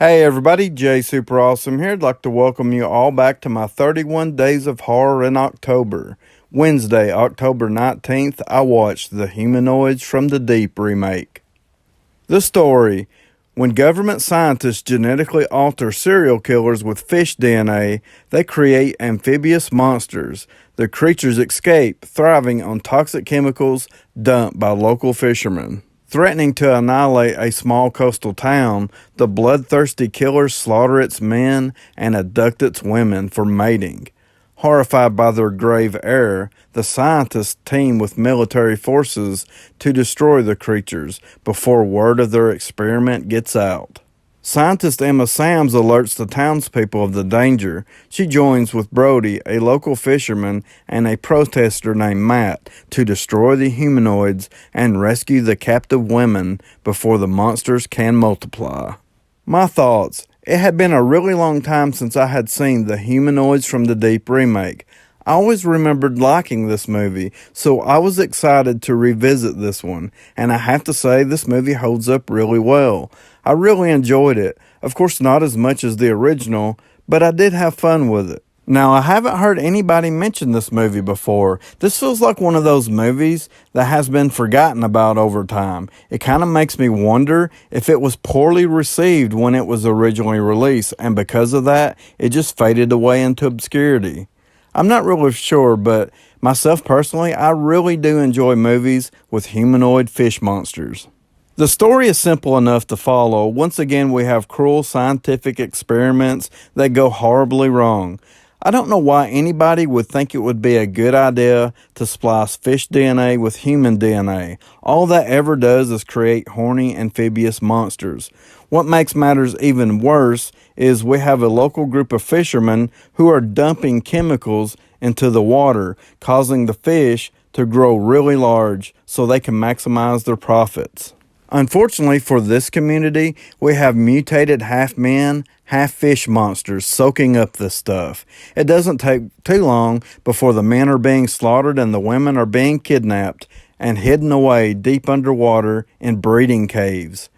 Hey everybody, Jay Super Awesome here. I'd like to welcome you all back to my 31 Days of Horror in October. Wednesday, October 19th, I watched The Humanoids from the Deep remake. The story: when government scientists genetically alter serial killers with fish DNA, they create amphibious monsters. The creatures escape, thriving on toxic chemicals dumped by local fishermen. Threatening to annihilate a small coastal town, the bloodthirsty killers slaughter its men and abduct its women for mating. Horrified by their grave error, the scientists team with military forces to destroy the creatures before word of their experiment gets out. Scientist Emma Sams alerts the townspeople of the danger. She joins with Brody, a local fisherman, and a protester named Matt to destroy the humanoids and rescue the captive women before the monsters can multiply. My thoughts: it had been a really long time since I had seen The Humanoids from the Deep remake. I always remembered liking this movie, so I was excited to revisit this one, and I have to say this movie holds up really well. I really enjoyed it. Of course, not as much as the original, but I did have fun with it. Now, I haven't heard anybody mention this movie before. This feels like one of those movies that has been forgotten about over time. It kind of makes me wonder if it was poorly received when it was originally released, and because of that, it just faded away into obscurity. I'm not really sure, but myself personally, I really do enjoy movies with humanoid fish monsters. The story is simple enough to follow. Once again, we have cruel scientific experiments that go horribly wrong. I don't know why anybody would think it would be a good idea to splice fish DNA with human DNA. All that ever does is create horny amphibious monsters. What makes matters even worse is we have a local group of fishermen who are dumping chemicals into the water, causing the fish to grow really large so they can maximize their profits. Unfortunately for this community, we have mutated half-men, half-fish monsters soaking up this stuff. It doesn't take too long before the men are being slaughtered and the women are being kidnapped and hidden away deep underwater in breeding caves.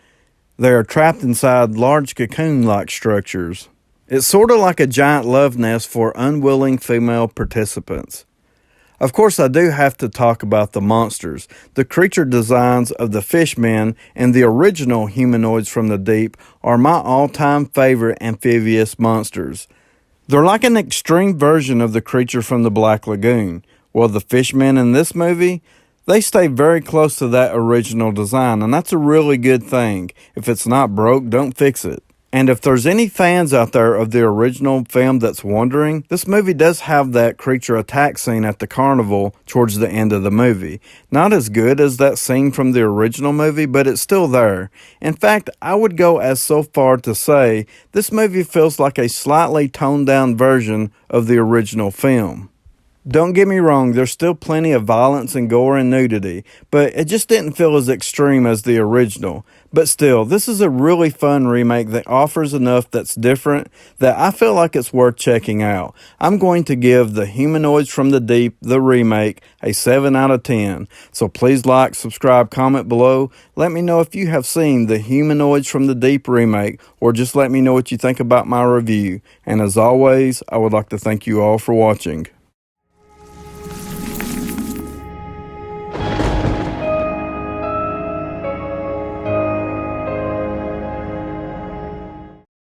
They are trapped inside large cocoon-like structures. It's sort of like a giant love nest for unwilling female participants. Of course, I do have to talk about the monsters. The creature designs of the fishmen and the original Humanoids from the Deep are my all-time favorite amphibious monsters. They're like an extreme version of the creature from the Black Lagoon. Well, the fishmen in this movie, they stay very close to that original design, and that's a really good thing. If it's not broke, don't fix it. And if there's any fans out there of the original film that's wondering, this movie does have that creature attack scene at the carnival towards the end of the movie. Not as good as that scene from the original movie, but it's still there. In fact, I would go as so far to say this movie feels like a slightly toned down version of the original film. Don't get me wrong, there's still plenty of violence and gore and nudity, but it just didn't feel as extreme as the original. But still, this is a really fun remake that offers enough that's different that I feel like it's worth checking out. I'm going to give The Humanoids from the Deep, the remake, a 7 out of 10. So please like, subscribe, comment below. Let me know if you have seen The Humanoids from the Deep remake, or just let me know what you think about my review. And as always, I would like to thank you all for watching.